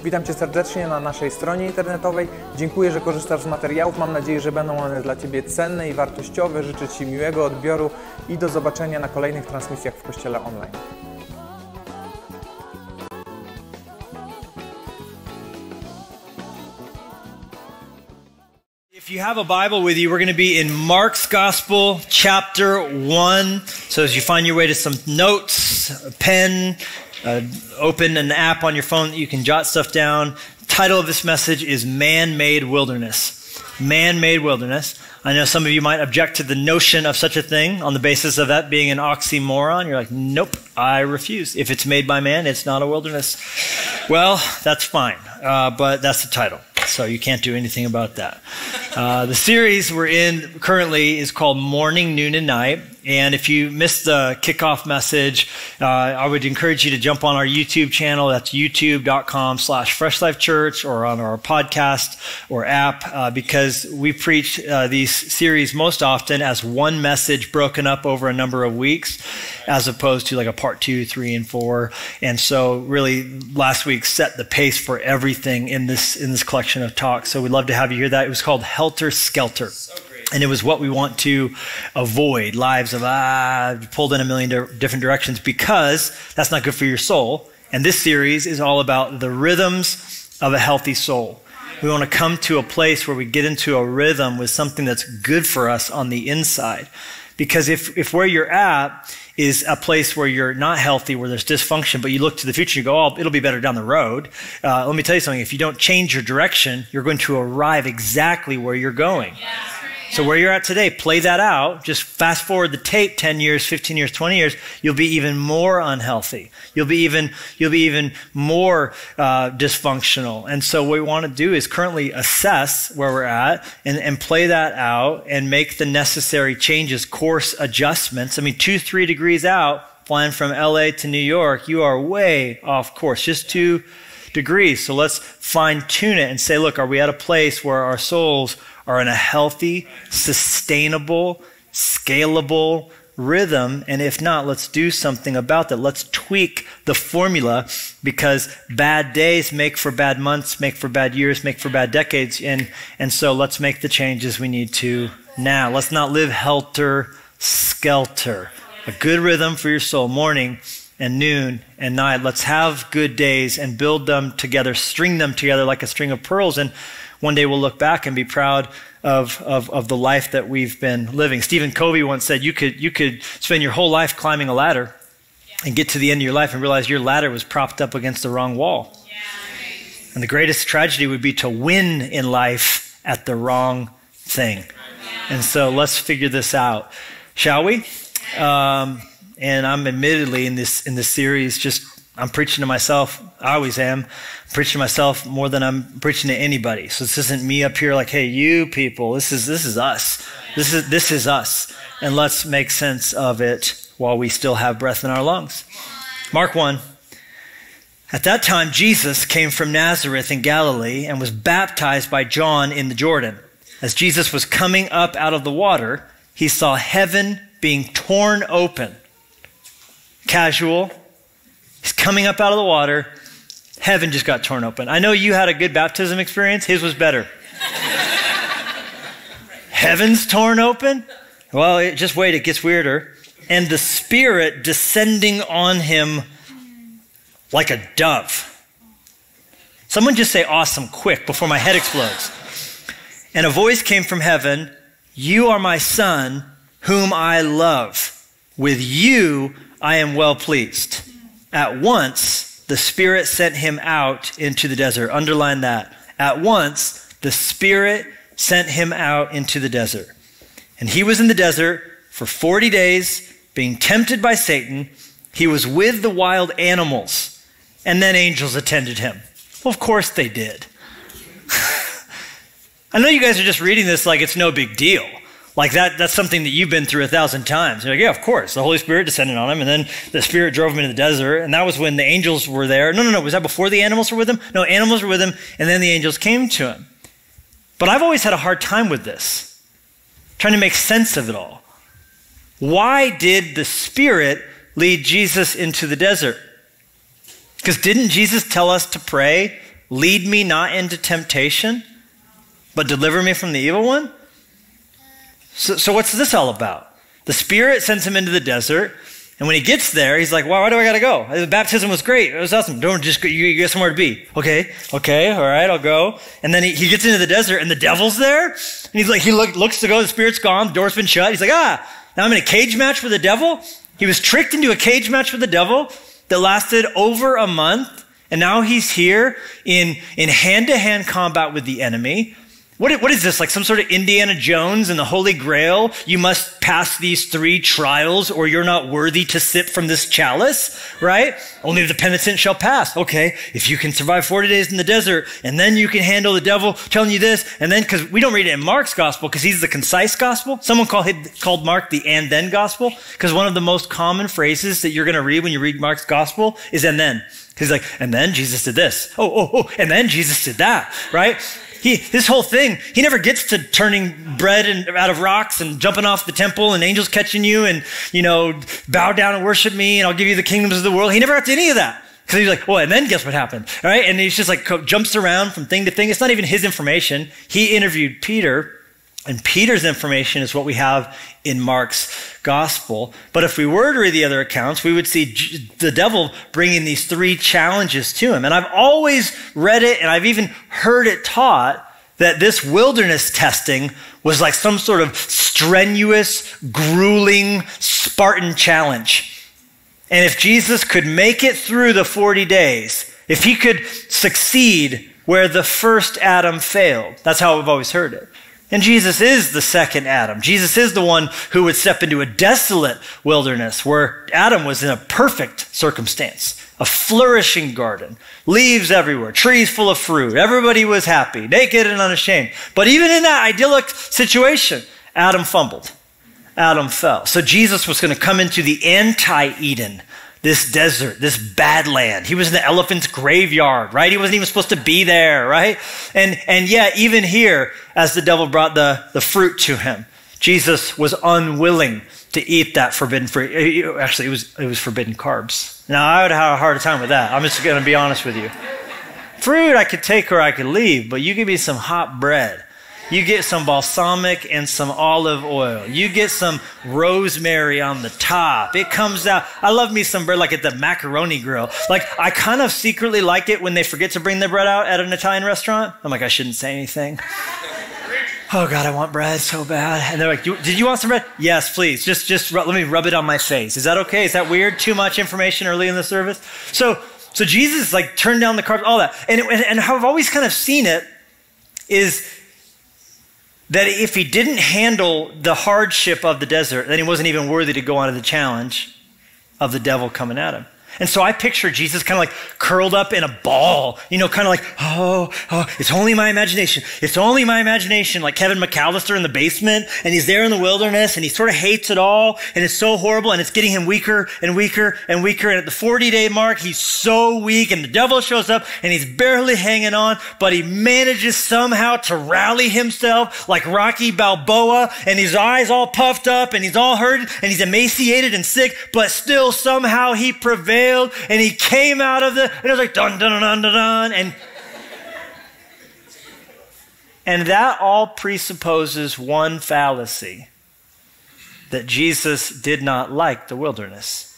Witam Cię serdecznie na naszej stronie internetowej. Dziękuję, że korzystasz z materiałów. Mam nadzieję, że będą one dla Ciebie cenne i wartościowe. Życzę Ci miłego odbioru i do zobaczenia na kolejnych transmisjach w Kościele online. If you have a Bible with you, we're going to be in Mark's Gospel, chapter 1. So as you find your way to some notes, a pen, open an app on your phone that you can jot stuff down. The title of this message is Man-Made Wilderness. Man-Made Wilderness. I know some of you might object to the notion of such a thing on the basis of that being an oxymoron. You're like, nope, I refuse. If it's made by man, it's not a wilderness. Well, that's fine, but that's the title. So you can't do anything about that. The series we're in currently is called Morning, Noon, and Night. And if you missed the kickoff message, I would encourage you to jump on our YouTube channel. That's youtube.com/FreshLifeChurch, or on our podcast or app, because we preach these series most often as one message broken up over a number of weeks, as opposed to like a part 2, 3, and 4. And so really last week set the pace for everything in this collection of talks. So we'd love to have you hear that. It was called Helter Skelter. And it was what we want to avoid, lives of pulled in a million different directions, because that's not good for your soul. And this series is all about the rhythms of a healthy soul. We want to come to a place where we get into a rhythm with something that's good for us on the inside. Because if where you're at is a place where you're not healthy, where there's dysfunction, but you look to the future, you go, oh, it'll be better down the road. Let me tell you something. If you don't change your direction, you're going to arrive exactly where you're going. So where you're at today, play that out. Just fast forward the tape 10 years, 15 years, 20 years. You'll be even more unhealthy. You'll be even more dysfunctional. And so what we want to do is currently assess where we're at and play that out and make the necessary changes, course adjustments. I mean, 2-3 degrees out, flying from LA to New York, you are way off course, just 2 degrees. So let's fine tune it and say, look, are we at a place where our souls are in a healthy, sustainable, scalable rhythm? And if not, let's do something about that. Let's tweak the formula, because bad days make for bad months, make for bad years, make for bad decades. And so let's make the changes we need to now. Let's not live helter-skelter. A good rhythm for your soul, morning and noon and night. Let's have good days and build them together, string them together like a string of pearls. And one day we'll look back and be proud of the life that we've been living. Stephen Covey once said, you could spend your whole life climbing a ladder and get to the end of your life and realize your ladder was propped up against the wrong wall. And the greatest tragedy would be to win in life at the wrong thing. And so let's figure this out, shall we? And I'm admittedly in this series, I'm preaching to myself. I always am. I'm preaching to myself more than I'm preaching to anybody. So this isn't me up here like, hey, you people, this is us. This is us. And let's make sense of it while we still have breath in our lungs. Mark 1. At that time, Jesus came from Nazareth in Galilee and was baptized by John in the Jordan. As Jesus was coming up out of the water, he saw heaven being torn open. Casual. He's coming up out of the water. Heaven just got torn open. I know you had a good baptism experience. His was better. Heaven's torn open? Well, just wait, it gets weirder. And the Spirit descending on him like a dove. Someone just say awesome quick before my head explodes. And a voice came from heaven, "You are my Son, whom I love. With you I am well pleased." At once, the Spirit sent him out into the desert. Underline that. At once, the Spirit sent him out into the desert. And he was in the desert for 40 days, being tempted by Satan. He was with the wild animals, and then angels attended him. Well, of course they did. I know you guys are just reading this like it's no big deal. Like that's something that you've been through 1,000 times. You're like, yeah, of course. The Holy Spirit descended on him, and then the Spirit drove him into the desert, and that was when the angels were there. No. Was that before the animals were with him? No, animals were with him, and then the angels came to him. But I've always had a hard time with this, trying to make sense of it all. Why did the Spirit lead Jesus into the desert? Because didn't Jesus tell us to pray, lead me not into temptation, but deliver me from the evil one? So what's this all about? The Spirit sends him into the desert, and when he gets there, he's like, why do I got to go? The baptism was great. It was awesome. Don't just go, you get somewhere to be. Okay, all right, I'll go. And then he gets into the desert, and the devil's there, and he's like, he looks to go, the Spirit's gone, the door's been shut. He's like, now I'm in a cage match with the devil? He was tricked into a cage match with the devil that lasted over a month, and now he's here in hand-to-hand combat with the enemy. What is this, like some sort of Indiana Jones and the Holy Grail? You must pass these 3 trials or you're not worthy to sip from this chalice, right? Only the penitent shall pass. Okay, if you can survive 40 days in the desert and then you can handle the devil telling you this, and then, because we don't read it in Mark's gospel because he's the concise gospel. Someone called Mark the and then gospel because one of the most common phrases that you're going to read when you read Mark's gospel is and then. Because he's like, and then Jesus did this. Oh, and then Jesus did that, right? This whole thing, he never gets to turning bread out of rocks and jumping off the temple and angels catching you and, bow down and worship me and I'll give you the kingdoms of the world. He never got to any of that. Because he's like, and then guess what happened, all right? And he's just like jumps around from thing to thing. It's not even his information. He interviewed Peter, and Peter's information is what we have in Mark's gospel. But if we were to read the other accounts, we would see the devil bringing these 3 challenges to him. And I've always read it, and I've even heard it taught that this wilderness testing was like some sort of strenuous, grueling, Spartan challenge. And if Jesus could make it through the 40 days, if he could succeed where the first Adam failed, that's how I've always heard it. And Jesus is the second Adam. Jesus is the one who would step into a desolate wilderness where Adam was in a perfect circumstance, a flourishing garden, leaves everywhere, trees full of fruit. Everybody was happy, naked and unashamed. But even in that idyllic situation, Adam fumbled. Adam fell. So Jesus was going to come into the anti-Eden, this desert, this bad land. He was in the elephant's graveyard, right? He wasn't even supposed to be there, right? And yet, even here, as the devil brought the fruit to him, Jesus was unwilling to eat that forbidden fruit. Actually, it was forbidden carbs. Now, I would have a hard time with that. I'm just going to be honest with you. Fruit I could take or I could leave, but you give me some hot bread. You get some balsamic and some olive oil. You get some rosemary on the top. It comes out. I love me some bread like at the macaroni grill. Like, I kind of secretly like it when they forget to bring the bread out at an Italian restaurant. I'm like, I shouldn't say anything. Oh God, I want bread so bad. And they're like, did you want some bread? Yes, please. Just let me rub it on my face. Is that okay? Is that weird? Too much information early in the service? So Jesus like turned down the carbs, all that. And how I've always kind of seen it is that if he didn't handle the hardship of the desert, then he wasn't even worthy to go on to the challenge of the devil coming at him. And so I picture Jesus kind of like curled up in a ball, kind of like, oh, it's only my imagination. It's only my imagination, like Kevin McAllister in the basement, and he's there in the wilderness, and he sort of hates it all, and it's so horrible, and it's getting him weaker and weaker and weaker, and at the 40-day mark, he's so weak, and the devil shows up, and he's barely hanging on, but he manages somehow to rally himself like Rocky Balboa, and his eyes all puffed up, and he's all hurt, and he's emaciated and sick, but still somehow he prevails. And he came out of and it was like dun dun dun dun dun, and that all presupposes one fallacy: that Jesus did not like the wilderness,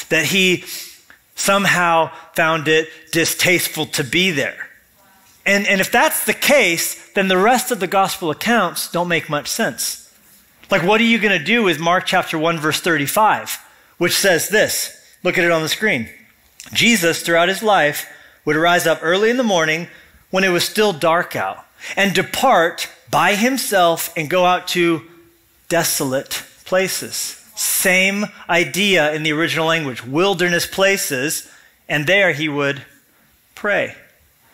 that he somehow found it distasteful to be there. And if that's the case, then the rest of the gospel accounts don't make much sense. Like, what are you going to do with Mark chapter 1 verse 35, which says this? Look at it on the screen. Jesus, throughout his life, would rise up early in the morning when it was still dark out and depart by himself and go out to desolate places. Same idea in the original language, wilderness places, and there he would pray.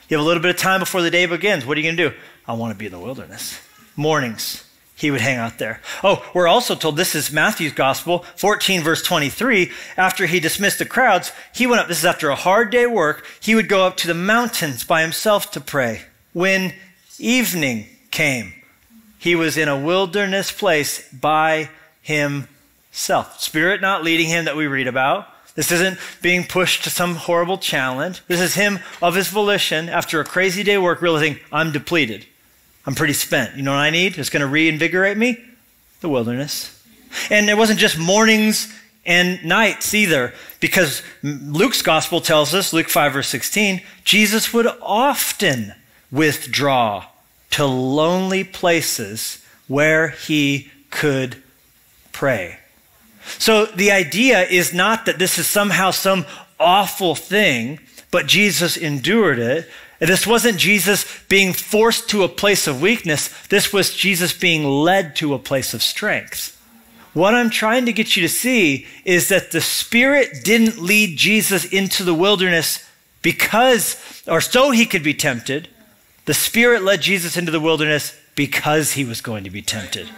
You have a little bit of time before the day begins. What are you going to do? I want to be in the wilderness. Mornings. He would hang out there. Oh, we're also told, this is Matthew's gospel, 14 verse 23. After he dismissed the crowds, he went up. This is after a hard day of work. He would go up to the mountains by himself to pray. When evening came, he was in a wilderness place by himself. Spirit not leading him that we read about. This isn't being pushed to some horrible challenge. This is him of his volition after a crazy day of work realizing I'm depleted. I'm pretty spent. You know what I need? It's going to reinvigorate me? The wilderness. And it wasn't just mornings and nights either, because Luke's gospel tells us, Luke 5 verse 16, Jesus would often withdraw to lonely places where he could pray. So the idea is not that this is somehow some awful thing, but Jesus endured it. This wasn't Jesus being forced to a place of weakness. This was Jesus being led to a place of strength. What I'm trying to get you to see is that the Spirit didn't lead Jesus into the wilderness so he could be tempted. The Spirit led Jesus into the wilderness because he was going to be tempted.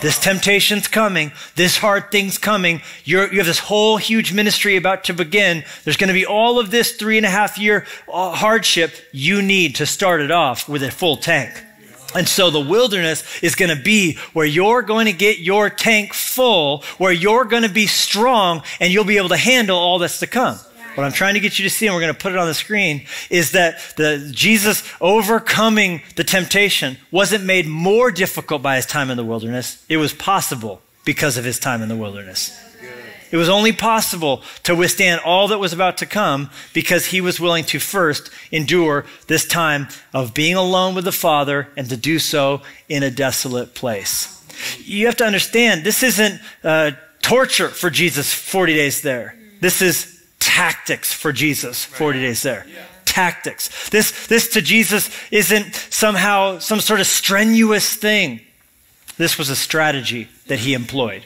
This temptation's coming. This hard thing's coming. You have this whole huge ministry about to begin. There's going to be all of this 3.5-year hardship. You need to start it off with a full tank. And so the wilderness is going to be where you're going to get your tank full, where you're going to be strong, and you'll be able to handle all that's to come. What I'm trying to get you to see, and we're going to put it on the screen, is that Jesus overcoming the temptation wasn't made more difficult by his time in the wilderness. It was possible because of his time in the wilderness. It was only possible to withstand all that was about to come because he was willing to first endure this time of being alone with the Father and to do so in a desolate place. You have to understand, this isn't torture for Jesus 40 days there. This is tactics for Jesus 40 days there. Tactics. This to Jesus isn't somehow some sort of strenuous thing. This was a strategy that he employed.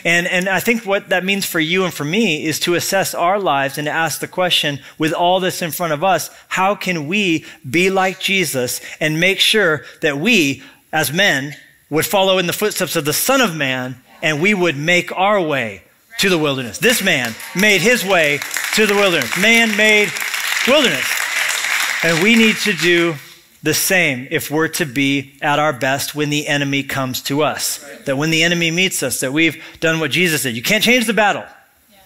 And I think what that means for you and for me is to assess our lives and to ask the question, with all this in front of us, how can we be like Jesus and make sure that we, as men, would follow in the footsteps of the Son of Man, and we would make our way to the wilderness. This man made his way to the wilderness. Man made wilderness. And we need to do the same if we're to be at our best when the enemy comes to us. That when the enemy meets us, that we've done what Jesus did. You can't change the battle,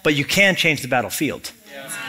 but you can change the battlefield.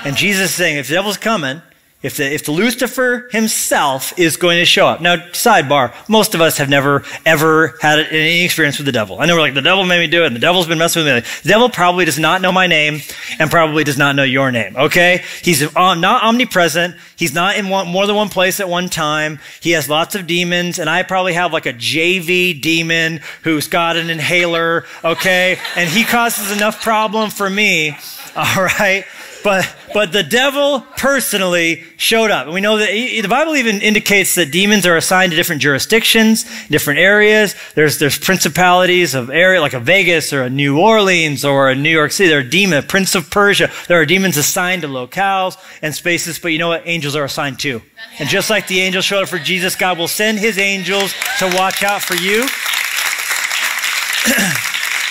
And Jesus is saying, if the devil's coming, if the Lucifer himself is going to show up. Now, sidebar, most of us have never, ever had any experience with the devil. I know we're like, the devil made me do it, and the devil's been messing with me. The devil probably does not know my name and probably does not know your name, okay? He's not omnipresent. He's not in more than one place at one time. He has lots of demons, and I probably have like a JV demon who's got an inhaler, okay? And he causes enough problem for me, all right? But the devil personally showed up. And we know that the Bible even indicates that demons are assigned to different jurisdictions, different areas. There's principalities of area, like a Vegas or a New Orleans or a New York City. There are demons, Prince of Persia. There are demons assigned to locales and spaces. But you know what? Angels are assigned too. And just like the angels showed up for Jesus, God will send his angels to watch out for you.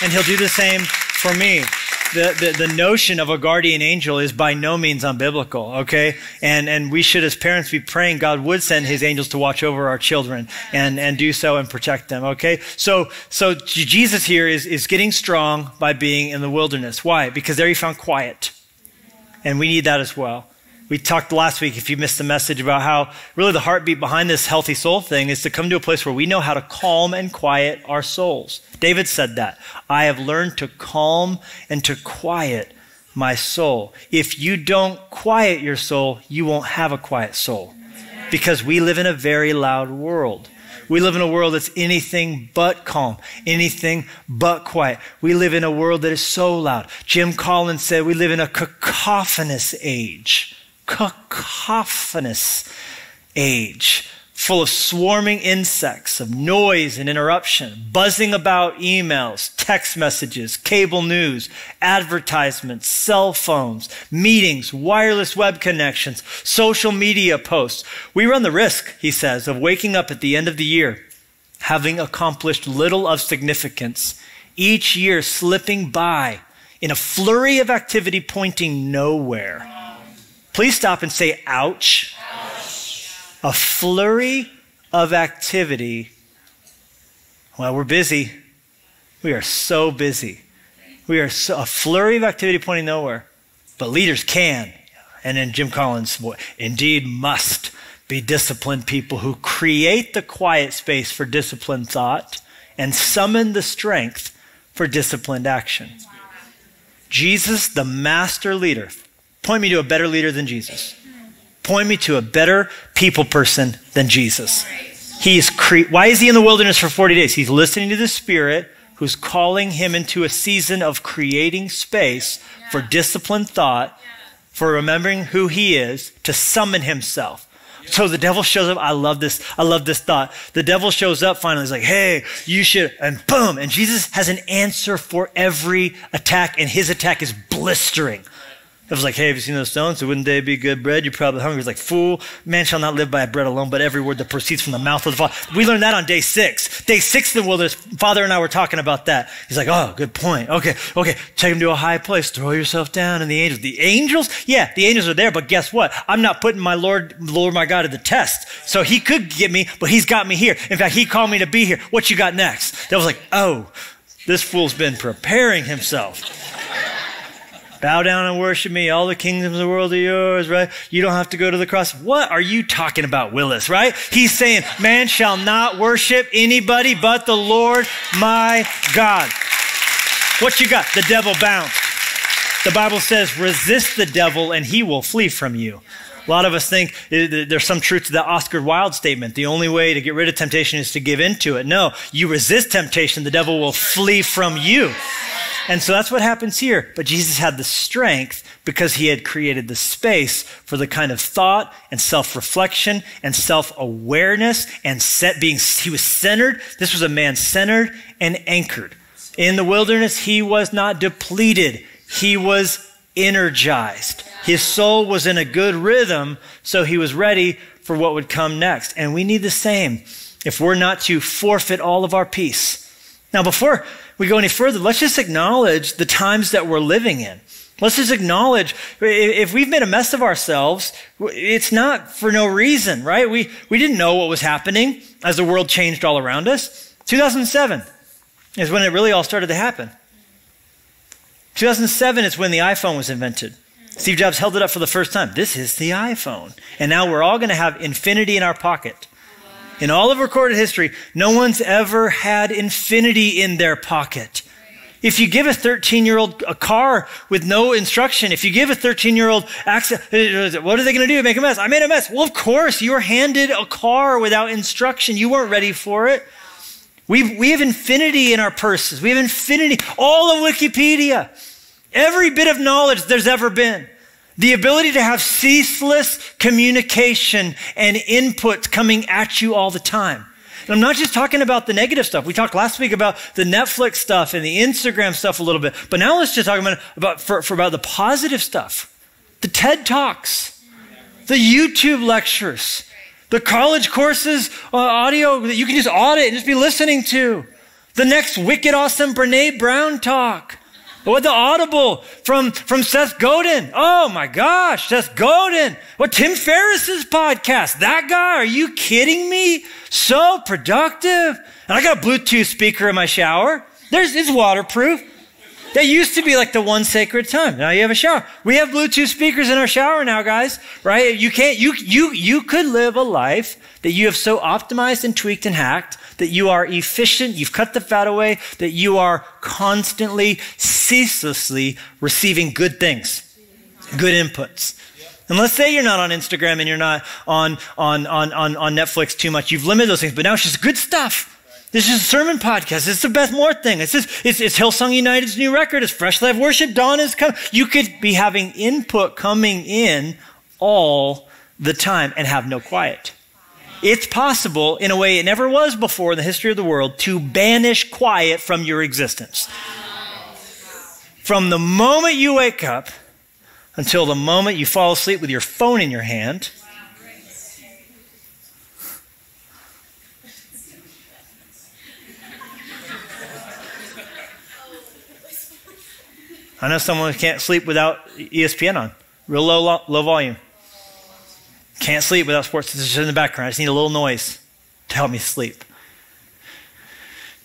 And he'll do the same for me. The notion of a guardian angel is by no means unbiblical, okay? And we should, as parents, be praying God would send his angels to watch over our children and do so and protect them, okay? So Jesus here is getting strong by being in the wilderness. Why? Because there he found quiet. And we need that as well. We talked last week, if you missed the message, about how really the heartbeat behind this healthy soul thing is to come to a place where we know how to calm and quiet our souls. David said that. I have learned to calm and to quiet my soul. If you don't quiet your soul, you won't have a quiet soul. Because we live in a very loud world. We live in a world that's anything but calm, anything but quiet. We live in a world that is so loud. Jim Collins said we live in a cacophonous age. Cacophonous age, full of swarming insects, of noise and interruption, buzzing about emails, text messages, cable news, advertisements, cell phones, meetings, wireless web connections, social media posts. We run the risk, he says, of waking up at the end of the year, having accomplished little of significance, each year slipping by in a flurry of activity pointing nowhere. Please stop and say, ouch. Ouch. A flurry of activity. Well, we're busy. We are so busy. A flurry of activity pointing nowhere. but leaders can. And then Jim Collins, indeed must be disciplined people who create the quiet space for disciplined thought and summon the strength for disciplined action. Jesus, the master leader. Point me to a better leader than Jesus. Point me to a better people person than Jesus. Why is he in the wilderness for 40 days? He's listening to the Spirit who's calling him into a season of creating space for disciplined thought, for remembering who he is, to summon himself. So the devil shows up. I love this thought. The devil shows up finally. He's like, hey, you should, and boom. And Jesus has an answer for every attack, and his attack is blistering. It was like, hey, have you seen those stones? So wouldn't they be good bread? You're probably hungry. He's like, fool, man shall not live by bread alone, but every word that proceeds from the mouth of the Father. We learned that on day 6. Day 6 in the wilderness, Father and I were talking about that. He's like, oh, good point. Okay, take him to a high place. Throw yourself down in the angels. The angels? Yeah, the angels are there, but guess what? I'm not putting my Lord my God to the test. So he could get me, but he's got me here. In fact, he called me to be here. What you got next? That was like, oh, this fool's been preparing himself. Bow down and worship me. All the kingdoms of the world are yours, right? You don't have to go to the cross. What are you talking about, Willis, right? He's saying, man shall not worship anybody but the Lord my God. What you got? The devil bound. The Bible says, resist the devil and he will flee from you. A lot of us think there's some truth to that Oscar Wilde statement. The only way to get rid of temptation is to give into it. No, you resist temptation, the devil will flee from you. And so that's what happens here. But Jesus had the strength because he had created the space for the kind of thought and self-reflection and self-awareness and he was centered. This was a man centered and anchored. In the wilderness, he was not depleted. He was energized. His soul was in a good rhythm, so he was ready for what would come next. And we need the same if we're not to forfeit all of our peace. Now, before we go any further, let's just acknowledge the times that we're living in. Let's just acknowledge, if we've made a mess of ourselves, it's not for no reason, right? We didn't know what was happening as the world changed all around us. 2007 is when it really all started to happen. 2007 is when the iPhone was invented. Steve Jobs held it up for the first time. This is the iPhone. And now we're all going to have infinity in our pocket. In all of recorded history, no one's ever had infinity in their pocket. If you give a 13-year-old a car with no instruction, if you give a 13-year-old access, what are they going to do? Make a mess. I made a mess. Well, of course, you were handed a car without instruction. You weren't ready for it. We have infinity in our purses. We have infinity. All of Wikipedia. Every bit of knowledge there's ever been. The ability to have ceaseless communication and input coming at you all the time. And I'm not just talking about the negative stuff. We talked last week about the Netflix stuff and the Instagram stuff a little bit. But now let's just talk about the positive stuff. The TED Talks, the YouTube lectures, the college courses, audio that you can just audit and just be listening to. The next wicked awesome Brene Brown talk. What the Audible from Seth Godin. Oh my gosh, Seth Godin. What Tim Ferriss's podcast. That guy, are you kidding me? So productive. And I got a Bluetooth speaker in my shower. It's waterproof. That used to be like the one sacred time. Now you have a shower. We have Bluetooth speakers in our shower now, guys. Right? You could live a life that you have so optimized and tweaked and hacked that you are efficient, you've cut the fat away, that you are constantly, ceaselessly receiving good things, good inputs. And let's say you're not on Instagram and you're not on Netflix too much. You've limited those things, but now it's just good stuff. This is a sermon podcast. It's the Beth Moore thing. It's Hillsong United's new record. It's Fresh Live Worship. Dawn is coming. You could be having input coming in all the time and have no quiet. It's possible, in a way it never was before in the history of the world, to banish quiet from your existence. From the moment you wake up until the moment you fall asleep with your phone in your hand, I know someone who can't sleep without ESPN on, real low volume. Can't sleep without sports. It's just in the background. I just need a little noise to help me sleep.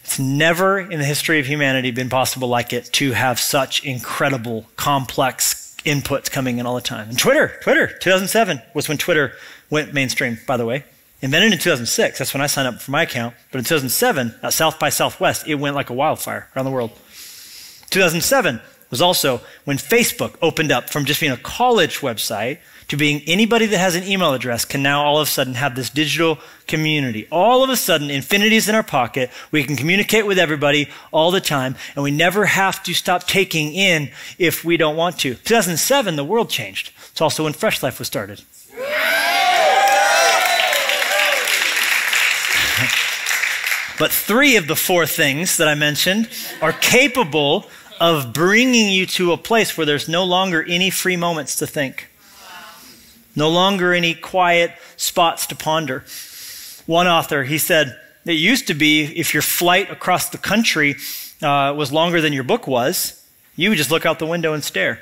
It's never in the history of humanity been possible like it to have such incredible, complex inputs coming in all the time. And Twitter, 2007 was when Twitter went mainstream, by the way. Invented in 2006, that's when I signed up for my account. But in 2007, at South by Southwest, it went like a wildfire around the world. 2007 was also when Facebook opened up from just being a college website to being anybody that has an email address can now all of a sudden have this digital community. All of a sudden, infinity is in our pocket. We can communicate with everybody all the time, and we never have to stop taking in if we don't want to. 2007, the world changed. It's also when Fresh Life was started. But 3 of the 4 things that I mentioned are capable of bringing you to a place where there's no longer any free moments to think. No longer any quiet spots to ponder. One author, he said, it used to be if your flight across the country was longer than your book was, you would just look out the window and stare.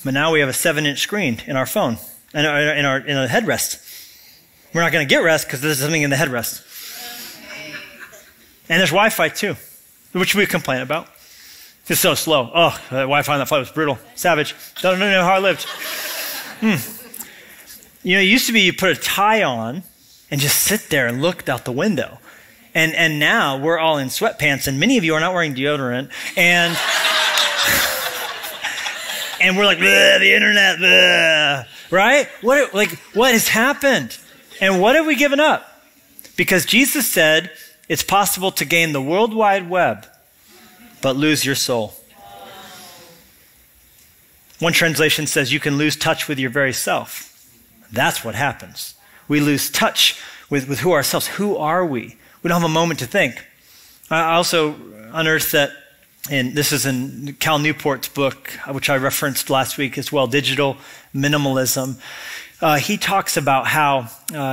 But now we have a 7-inch screen in our phone, in a headrest. We're not going to get rest because there's something in the headrest. And there's Wi-Fi too, which we complain about. It's so slow. Oh, the Wi-Fi on that flight was brutal, savage. Don't know how I lived. You know, it used to be you put a tie on and just sit there and look out the window. And now we're all in sweatpants, and many of you are not wearing deodorant. And and we're like, the internet, bleh, right? What has happened? And what have we given up? Because Jesus said it's possible to gain the World Wide Web, but lose your soul. One translation says you can lose touch with your very self. That's what happens. We lose touch with who ourselves. Who are we? We don't have a moment to think. I also unearthed that, and this is in Cal Newport's book, which I referenced last week as well, Digital Minimalism. He talks about how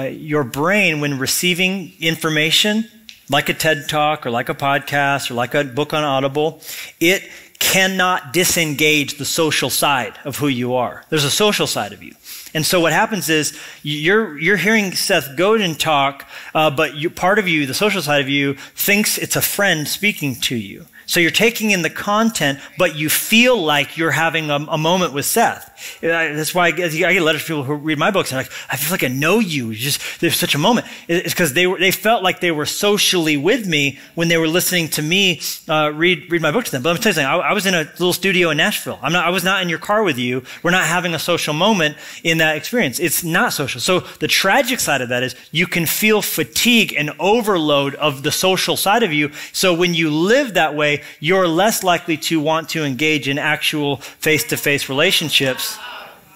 your brain, when receiving information, like a TED Talk or like a podcast or like a book on Audible, it cannot disengage the social side of who you are. There's a social side of you. And so what happens is you're hearing Seth Godin talk, but part of you, the social side of you, thinks it's a friend speaking to you. So you're taking in the content, but you feel like you're having a moment with Seth. That's why I get letters from people who read my books and like, I feel like I know you. There's such a moment. It's because they felt like they were socially with me when they were listening to me read my book to them. But let me tell you something. I was in a little studio in Nashville. I was not in your car with you. We're not having a social moment in that experience. It's not social. So the tragic side of that is you can feel fatigue and overload of the social side of you. So when you live that way, you're less likely to want to engage in actual face-to-face relationships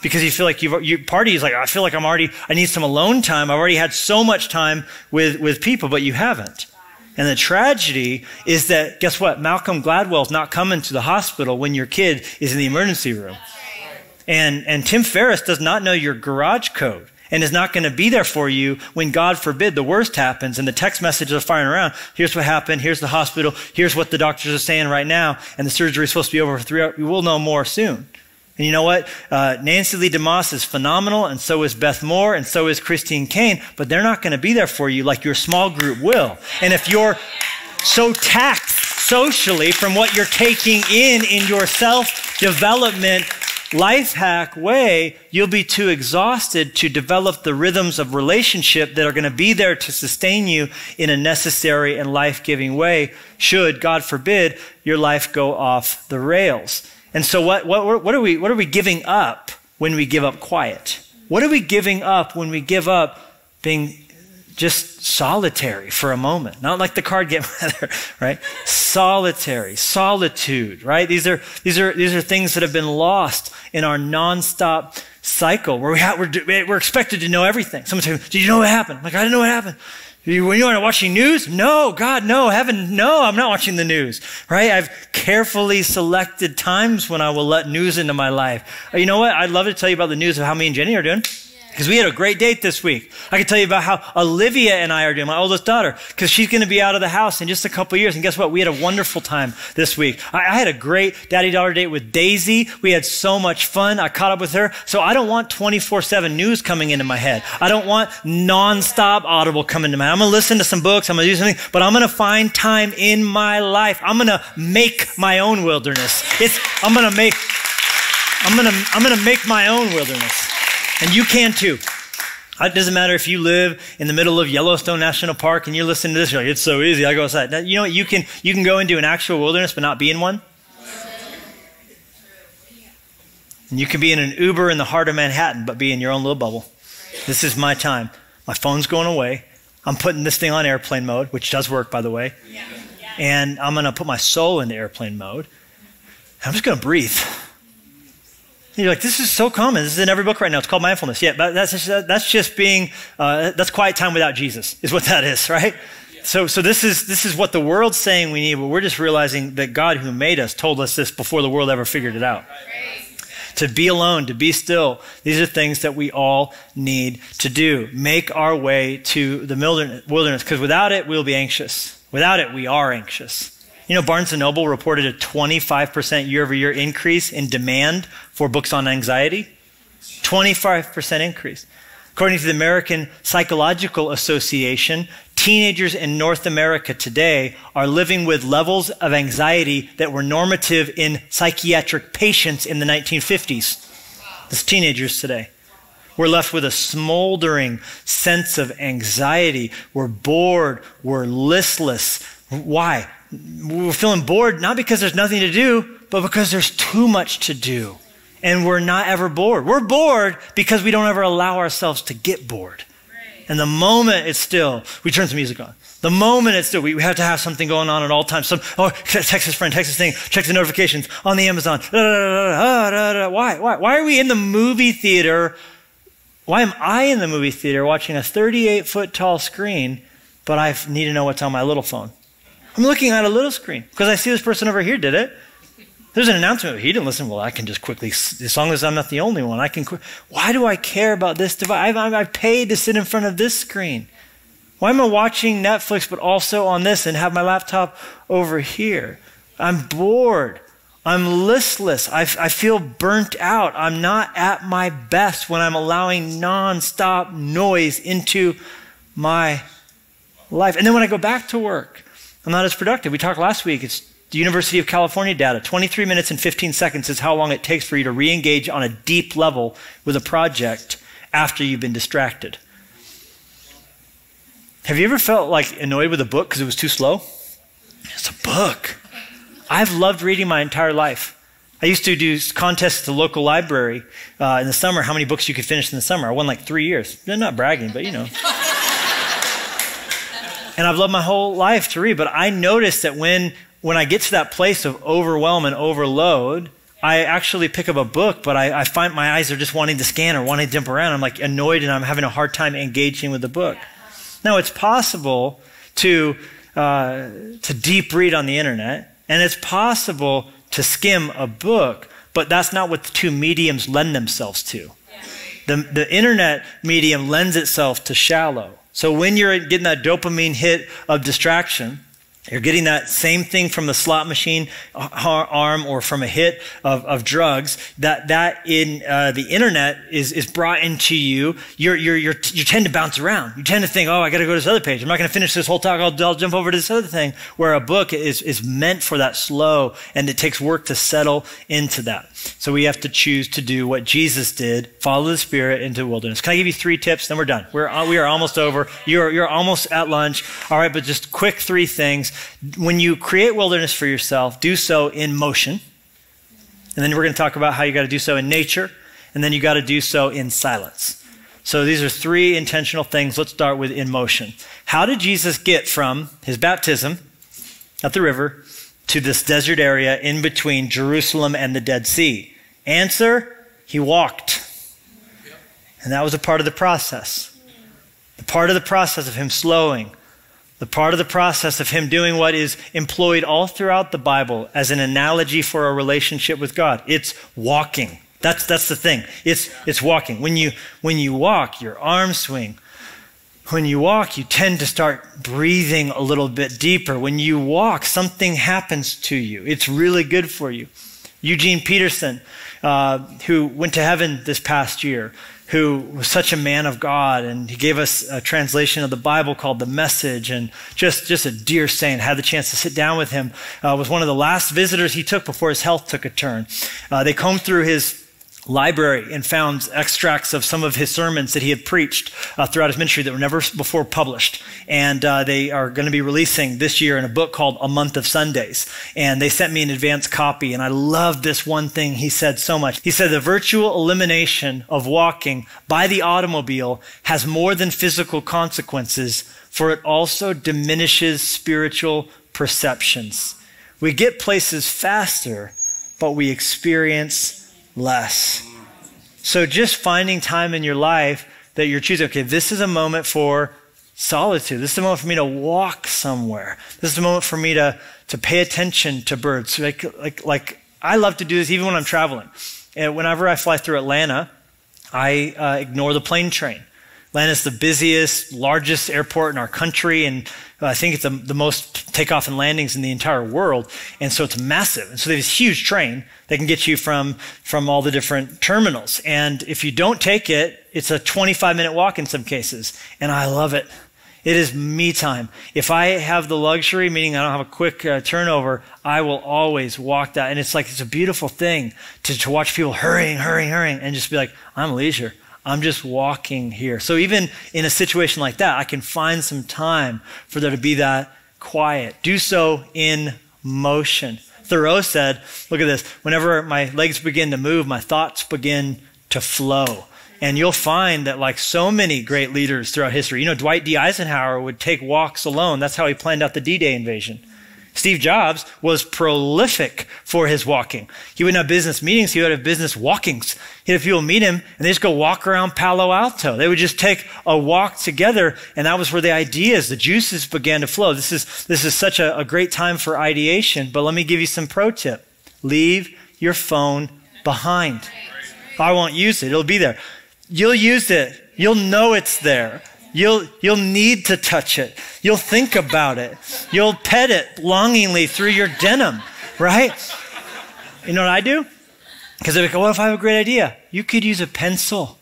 because you feel like I feel like I need some alone time. I've already had so much time with people, but you haven't. And the tragedy is that, guess what? Malcolm Gladwell's not coming to the hospital when your kid is in the emergency room. And Tim Ferriss does not know your garage code and is not going to be there for you when, God forbid, the worst happens and the text messages are firing around. Here's what happened. Here's the hospital. Here's what the doctors are saying right now. And the surgery is supposed to be over for 3 hours. We will know more soon. And you know what? Nancy Lee DeMoss is phenomenal, and so is Beth Moore, and so is Christine Kane, but they're not going to be there for you like your small group will. And if you're so taxed socially from what you're taking in your self-development life hack way, you'll be too exhausted to develop the rhythms of relationship that are going to be there to sustain you in a necessary and life-giving way, should, God forbid, your life go off the rails. And so what are we giving up when we give up quiet? What are we giving up when we give up being just solitary for a moment? Not like the card game, right? Solitary, solitude, right? These are things that have been lost in our nonstop cycle where we're expected to know everything. Someone says, "Did you know what happened?" I'm like, "I didn't know what happened." When you are watching news? No, God, no, heaven, no, I'm not watching the news, right? I've carefully selected times when I will let news into my life. You know what? I'd love to tell you about the news of how me and Jenny are doing. Because we had a great date this week. I can tell you about how Olivia and I are doing, my oldest daughter, because she's going to be out of the house in just a couple of years. And guess what? We had a wonderful time this week. I had a great daddy-daughter date with Daisy. We had so much fun. I caught up with her. So I don't want 24/7 news coming into my head. I don't want nonstop Audible coming to my head. I'm going to listen to some books. I'm going to do something, but I'm going to find time in my life. I'm going to make my own wilderness. I'm gonna make my own wilderness. And you can too. It doesn't matter if you live in the middle of Yellowstone National Park and you're listening to this, you're like, it's so easy, I go outside. Now, you know what, you can go into an actual wilderness but not be in one. And you can be in an Uber in the heart of Manhattan but be in your own little bubble. This is my time. My phone's going away. I'm putting this thing on airplane mode, which does work, by the way. And I'm going to put my soul into airplane mode. I'm just going to breathe. And you're like, this is so common. This is in every book right now. It's called mindfulness. Yeah, but that's just being, that's quiet time without Jesus is what that is, right? So this is what the world's saying we need, but we're just realizing that God who made us told us this before the world ever figured it out. To be alone, to be still. These are things that we all need to do. Make our way to the wilderness, because without it, we'll be anxious. Without it, we are anxious. You know, Barnes & Noble reported a 25% year-over-year increase in demand for books on anxiety. 25% increase. According to the American Psychological Association, teenagers in North America today are living with levels of anxiety that were normative in psychiatric patients in the 1950s. That's teenagers today. We're left with a smoldering sense of anxiety. We're bored. We're listless. Why? We're feeling bored not because there's nothing to do, but because there's too much to do. And we're not ever bored. We're bored because we don't ever allow ourselves to get bored. And the moment it's still, we turn the music on. The moment it's still, we have to have something going on at all times. Text his friend, text his thing, check the notifications on the Amazon. Why are we in the movie theater? Why am I in the movie theater watching a 38-foot tall screen, but I need to know what's on my little phone? I'm looking at a little screen because I see this person over here did it. There's an announcement. He didn't listen. Well, I can just quickly, as long as I'm not the only one, I can. Why do I care about this device? I paid to sit in front of this screen. Why am I watching Netflix but also on this and have my laptop over here? I'm bored. I'm listless. I feel burnt out. I'm not at my best when I'm allowing nonstop noise into my life. And then when I go back to work, I'm not as productive. We talked last week. It's the University of California data. 23 minutes and 15 seconds is how long it takes for you to re-engage on a deep level with a project after you've been distracted. Have you ever felt like annoyed with a book because it was too slow? It's a book. I've loved reading my entire life. I used to do contests at the local library in the summer, how many books you could finish in the summer. I won like 3 years. They're not bragging, but you know. And I've loved my whole life to read, but I noticed that when I get to that place of overwhelm and overload, I actually pick up a book, but I find my eyes are just wanting to scan or wanting to jump around. I'm like annoyed and I'm having a hard time engaging with the book. Now, it's possible to deep read on the internet, and it's possible to skim a book, but that's not what the two mediums lend themselves to. The internet medium lends itself to shallow. So when you're getting that dopamine hit of distraction, you're getting that same thing from the slot machine arm or from a hit of drugs, that in the internet is brought into you. You tend to bounce around. You tend to think, oh, I got to go to this other page. I'm not going to finish this whole talk. I'll jump over to this other thing. Where a book is meant for that slow, and it takes work to settle into that. So we have to choose to do what Jesus did, follow the Spirit into the wilderness. Can I give you 3 tips? Then we're done. We are almost over. You're almost at lunch. All right, but just quick 3 things. When you create wilderness for yourself, do so in motion. And then we're going to talk about how you got to do so in nature. And then you got to do so in silence. So these are 3 intentional things. Let's start with in motion. How did Jesus get from his baptism at the river to this desert area in between Jerusalem and the Dead Sea? Answer, he walked. And that was a part of the process. The part of the process of him slowing. The part of the process of him doing what is employed all throughout the Bible as an analogy for a relationship with God. It's walking. That's the thing. It's walking. When you walk, your arms swing. When you walk, you tend to start breathing a little bit deeper. When you walk, something happens to you. It's really good for you. Eugene Peterson, who went to heaven this past year, who was such a man of God, and he gave us a translation of the Bible called The Message, and just a dear saint. Had the chance to sit down with him. Was one of the last visitors he took before his health took a turn. They combed through his library and found extracts of some of his sermons that he had preached throughout his ministry that were never before published. And they are going to be releasing this year in a book called A Month of Sundays. And they sent me an advanced copy. And I loved this one thing he said so much. He said, the virtual elimination of walking by the automobile has more than physical consequences, for it also diminishes spiritual perceptions. We get places faster, but we experience less. So just finding time in your life that you're choosing, okay, this is a moment for solitude. This is a moment for me to walk somewhere. This is a moment for me to pay attention to birds. Like I love to do this even when I'm traveling. And whenever I fly through Atlanta, I ignore the plane train. Atlanta's the busiest, largest airport in our country, and I think it's the most takeoff and landings in the entire world, and so it's massive. And so they have this huge train that can get you from all the different terminals. And if you don't take it, it's a 25-minute walk in some cases, and I love it. It is me time. If I have the luxury, meaning I don't have a quick turnover, I will always walk that. And it's a beautiful thing to watch people hurrying, and just be like, I'm leisure. I'm just walking here. So even in a situation like that, I can find some time for there to be that quiet. Do so in motion. Thoreau said, look at this, whenever my legs begin to move, my thoughts begin to flow. And you'll find that like so many great leaders throughout history, Dwight D. Eisenhower would take walks alone. That's how he planned out the D-Day invasion. Steve Jobs was prolific for his walking. He wouldn't have business meetings. He would have business walkings. He'd have people meet him and they just go walk around Palo Alto. They would just take a walk together, and that was where the ideas, the juices began to flow. This is such a great time for ideation, but let me give you some pro tip. Leave your phone behind. I won't use it. It'll be there. You'll use it. You'll know it's there. You'll need to touch it. You'll think about it. You'll pet it longingly through your denim, right? You know what I do? Because they're like, what if I have a great idea? You could use a pencil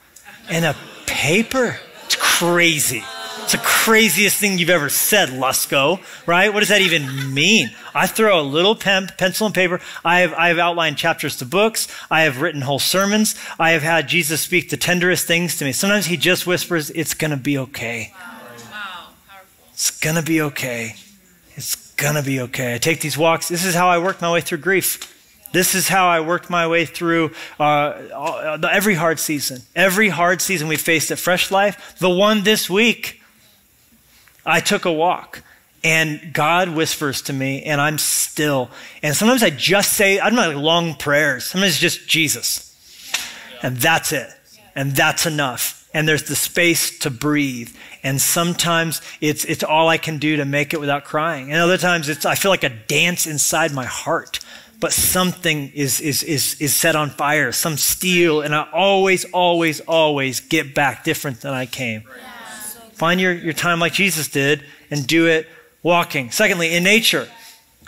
and a paper. It's crazy. It's the craziest thing you've ever said, Lusko, right? What does that even mean? I throw a little pencil and paper. I have outlined chapters to books. I have written whole sermons. I have had Jesus speak the tenderest things to me. Sometimes he just whispers, it's going to be okay. Wow. It's going to be okay. It's going to be okay. I take these walks. This is how I work my way through grief. This is how I worked my way through every hard season. Every hard season we faced at Fresh Life. The one this week, I took a walk. And God whispers to me, and I'm still. And sometimes I just say, I'm not like long prayers. Sometimes it's just Jesus. And that's it. And that's enough. And there's the space to breathe. And sometimes it's all I can do to make it without crying. And other times I feel like a dance inside my heart. But something is set on fire, some steel. And I always get back different than I came. Find your time like Jesus did and do it walking. Secondly, in nature.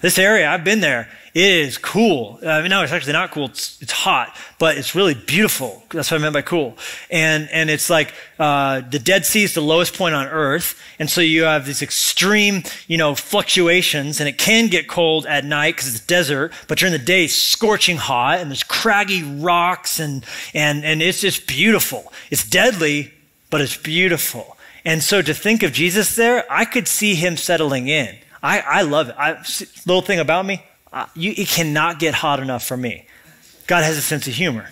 This area, I've been there. It is cool. No, it's actually not cool. It's hot, but it's really beautiful. That's what I meant by cool. And it's like the Dead Sea is the lowest point on earth. And so you have these extreme, fluctuations, and it can get cold at night because it's desert, but during the day it's scorching hot, and there's craggy rocks, and it's just beautiful. It's deadly, but it's beautiful. And so to think of Jesus there, I could see him settling in. I love it. Little thing about me, it cannot get hot enough for me. God has a sense of humor.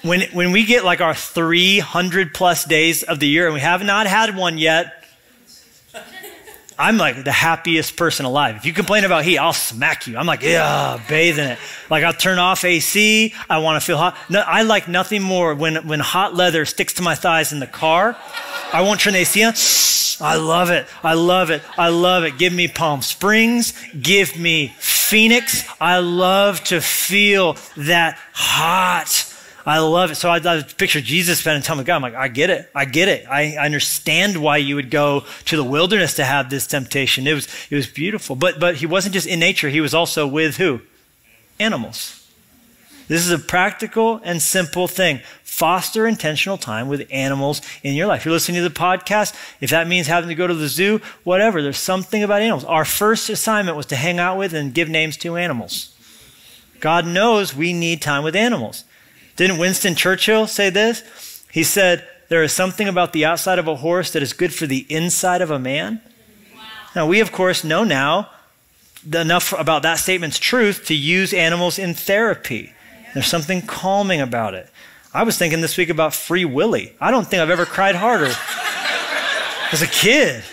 When we get like our 300 plus days of the year, and we have not had one yet, I'm like the happiest person alive. If you complain about heat, I'll smack you. I'm like, yeah, bathe in it. Like I'll turn off AC. I want to feel hot. No, I like nothing more when hot leather sticks to my thighs in the car. I won't turn the AC on. I love it. I love it. I love it. Give me Palm Springs. Give me Phoenix. I love to feel that hot. I love it. So I picture Jesus spending time with God. I'm like, I get it. I get it. I understand why you would go to the wilderness to have this temptation. It was beautiful. But he wasn't just in nature. He was also with who? Animals. This is a practical and simple thing. Foster intentional time with animals in your life. You're listening to the podcast. If that means having to go to the zoo, whatever. There's something about animals. Our first assignment was to hang out with and give names to animals. God knows we need time with animals. Didn't Winston Churchill say this? He said, there is something about the outside of a horse that is good for the inside of a man. Wow. Now, we, of course, know now enough about that statement's truth to use animals in therapy. There's something calming about it. I was thinking this week about Free Willy. I don't think I've ever cried harder as a kid.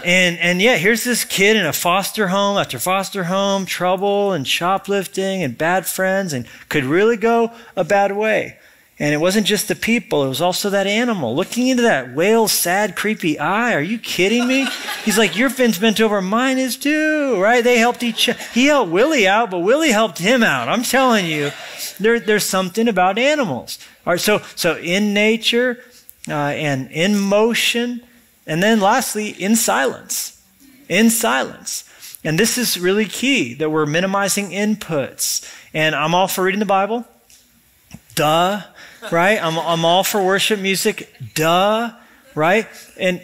And yet, here's this kid in a foster home after foster home, trouble and shoplifting and bad friends, and could really go a bad way. And it wasn't just the people, it was also that animal. Looking into that whale's sad, creepy eye, are you kidding me? He's like, your fin's bent over, mine is too, right? They helped each other. He helped Willie out, but Willie helped him out. I'm telling you, there's something about animals. All right, so in nature and in motion, and then lastly, in silence. In silence. And this is really key, that we're minimizing inputs. And I'm all for reading the Bible. Duh. Right? I'm all for worship music. Duh. Right? And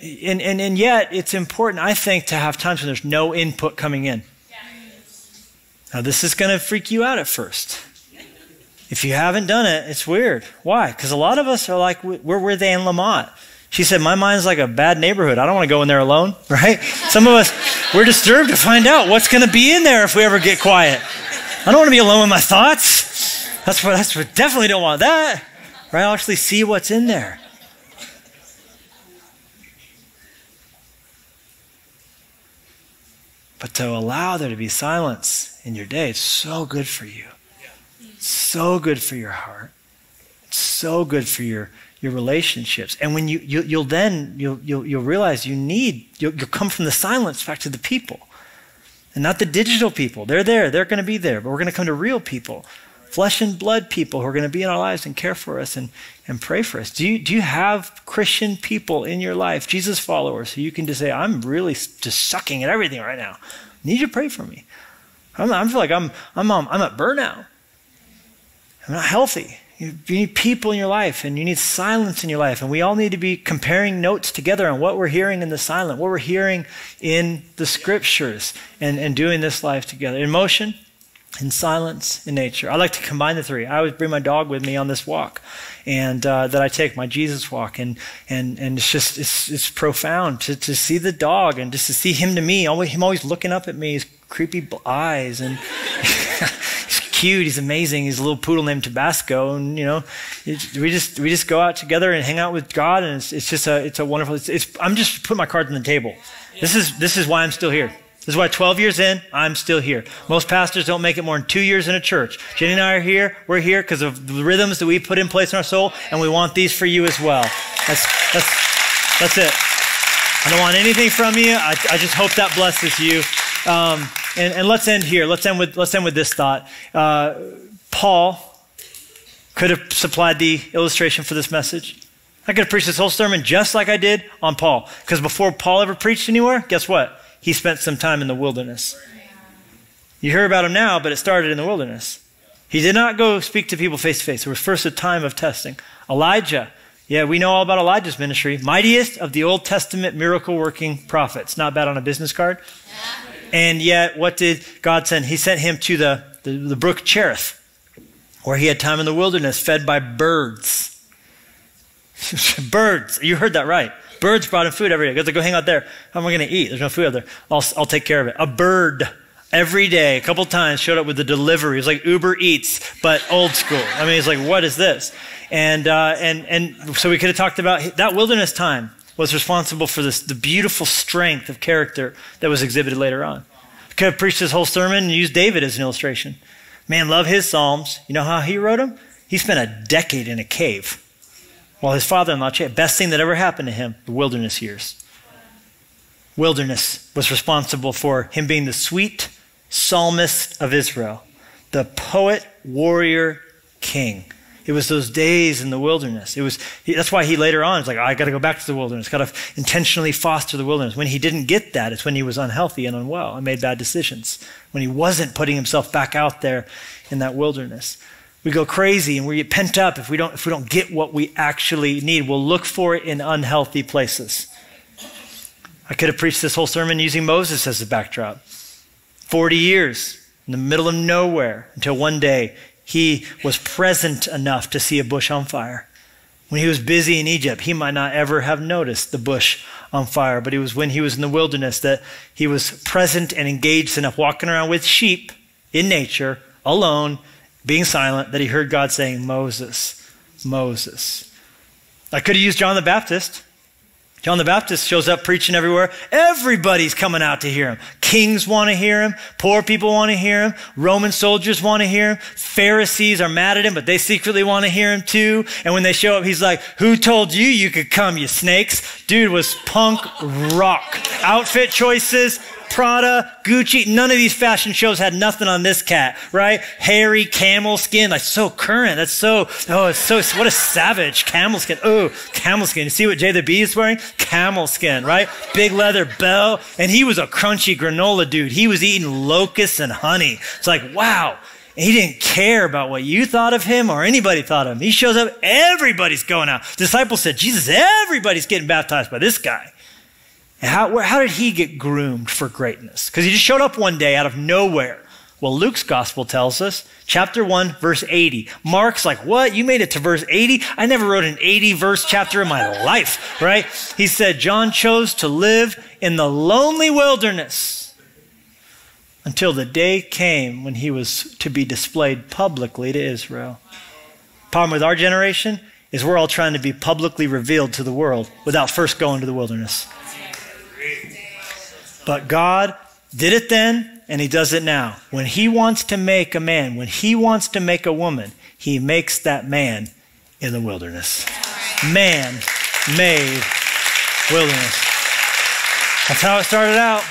yet it's important, I think, to have times when there's no input coming in. Now this is going to freak you out at first. If you haven't done it, it's weird. Why? Because a lot of us are like, we're with Anne Lamott. She said, my mind's like a bad neighborhood. I don't want to go in there alone. Right? Some of us, we're disturbed to find out what's going to be in there if we ever get quiet. I don't want to be alone with my thoughts. That's what definitely don't want that. Right? I'll actually see what's in there. But to allow there to be silence in your day, it's so good for you. So good for your heart. It's so good for your relationships. And when you'll realize you'll come from the silence back to the people. And not the digital people. They're there. They're going to be there. But we're going to come to real people. Flesh and blood people who are going to be in our lives and care for us and pray for us. Do you have Christian people in your life, Jesus followers, who you can just say, I'm really just sucking at everything right now. I need you to pray for me. I feel like I'm at burnout. I'm not healthy. You need people in your life, and you need silence in your life. And we all need to be comparing notes together on what we're hearing in the silent, what we're hearing in the scriptures, and doing this life together. In motion, in silence, in nature. I like to combine the three. I always bring my dog with me on this walk, and that I take, my Jesus walk, and it's profound to see the dog and just to see him to me, him always looking up at me, his creepy eyes, and he's cute, he's amazing, he's a little poodle named Tabasco, and we just go out together and hang out with God, and it's a wonderful. I'm just putting my cards on the table. This is why I'm still here. This is why 12 years in, I'm still here. Most pastors don't make it more than 2 years in a church. Jenny and I are here. We're here because of the rhythms that we put in place in our soul, and we want these for you as well. That's it. I don't want anything from you. I just hope that blesses you. And let's end here. Let's end with this thought. Paul could have supplied the illustration for this message. I could have preached this whole sermon just like I did on Paul. Because before Paul ever preached anywhere, guess what? He spent some time in the wilderness. You hear about him now, but it started in the wilderness. He did not go speak to people face to face. There was first a time of testing. Elijah. Yeah, we know all about Elijah's ministry. Mightiest of the Old Testament miracle-working prophets. Not bad on a business card. And yet, what did God send? He sent him to the brook Cherith, where he had time in the wilderness, fed by birds. Birds. You heard that right. Birds brought him food every day. He goes, go hang out there. How am I going to eat? There's no food out there. I'll take care of it. A bird every day, a couple times, showed up with the delivery. It was like Uber Eats, but old school. I mean, he's like, what is this? And so we could have talked about that wilderness time was responsible for the beautiful strength of character that was exhibited later on. Could have preached this whole sermon and used David as an illustration. Man, love his Psalms. You know how he wrote them? He spent a decade in a cave. While his father-in-law, best thing that ever happened to him, the wilderness years. Wilderness was responsible for him being the sweet psalmist of Israel, the poet, warrior, king. It was those days in the wilderness. That's why he later on is like, I got to go back to the wilderness, got to intentionally foster the wilderness. When he didn't get that, it's when he was unhealthy and unwell and made bad decisions. When he wasn't putting himself back out there in that wilderness. We go crazy and we get pent up if we don't get what we actually need. We'll look for it in unhealthy places. I could have preached this whole sermon using Moses as a backdrop. 40 years in the middle of nowhere, until one day he was present enough to see a bush on fire. When he was busy in Egypt, he might not ever have noticed the bush on fire, but it was when he was in the wilderness that he was present and engaged enough, walking around with sheep in nature, alone, being silent, that he heard God saying, Moses, Moses. I could have used John the Baptist. John the Baptist shows up preaching everywhere. Everybody's coming out to hear him. Kings want to hear him. Poor people want to hear him. Roman soldiers want to hear him. Pharisees are mad at him, but they secretly want to hear him too. And when they show up, he's like, who told you you could come, you snakes? Dude was punk rock. Outfit choices, Prada, Gucci, none of these fashion shows had nothing on this cat, right? Hairy camel skin, like so current. That's so, it's so, what a savage camel skin. Oh, camel skin. You see what Jay the Bee is wearing? Camel skin, right? Big leather belt. And he was a crunchy granola dude. He was eating locusts and honey. It's like, wow. And he didn't care about what you thought of him or anybody thought of him. He shows up, everybody's going out. Disciples said, Jesus, everybody's getting baptized by this guy. And how did he get groomed for greatness? Because he just showed up one day out of nowhere. Well, Luke's gospel tells us, chapter 1, verse 80. Mark's like, what? You made it to verse 80? I never wrote an 80-verse chapter in my life, right? He said, John chose to live in the lonely wilderness until the day came when he was to be displayed publicly to Israel. Problem with our generation is we're all trying to be publicly revealed to the world without first going to the wilderness. But God did it then, and he does it now. When he wants to make a man, when he wants to make a woman, he makes that man in the wilderness. Man made wilderness. That's how it started out.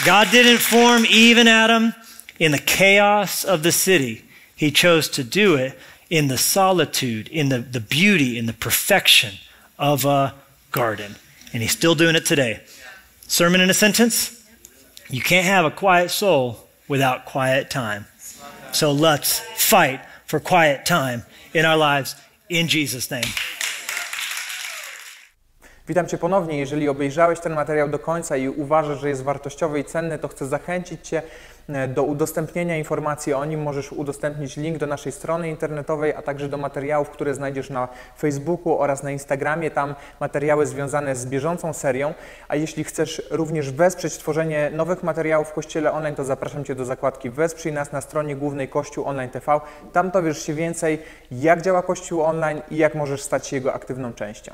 God didn't form Eve and Adam in the chaos of the city. He chose to do it in the solitude, in the beauty, in the perfection of a garden. And he's still doing it today. Sermon in a sentence: you can't have a quiet soul without quiet time. So let's fight for quiet time in our lives in Jesus' name. Witam Cię ponownie. Jeżeli obejrzałeś ten materiał do końca i uważasz, że jest wartościowy i cenny, to chcę zachęcić Cię do udostępnienia informacji o nim. Możesz udostępnić link do naszej strony internetowej, a także do materiałów, które znajdziesz na Facebooku oraz na Instagramie. Tam materiały związane z bieżącą serią. A jeśli chcesz również wesprzeć tworzenie nowych materiałów w Kościele Online, to zapraszam Cię do zakładki Wesprzyj nas na stronie głównej Kościół Online TV. Tam dowiesz się więcej, jak działa Kościół Online i jak możesz stać się jego aktywną częścią.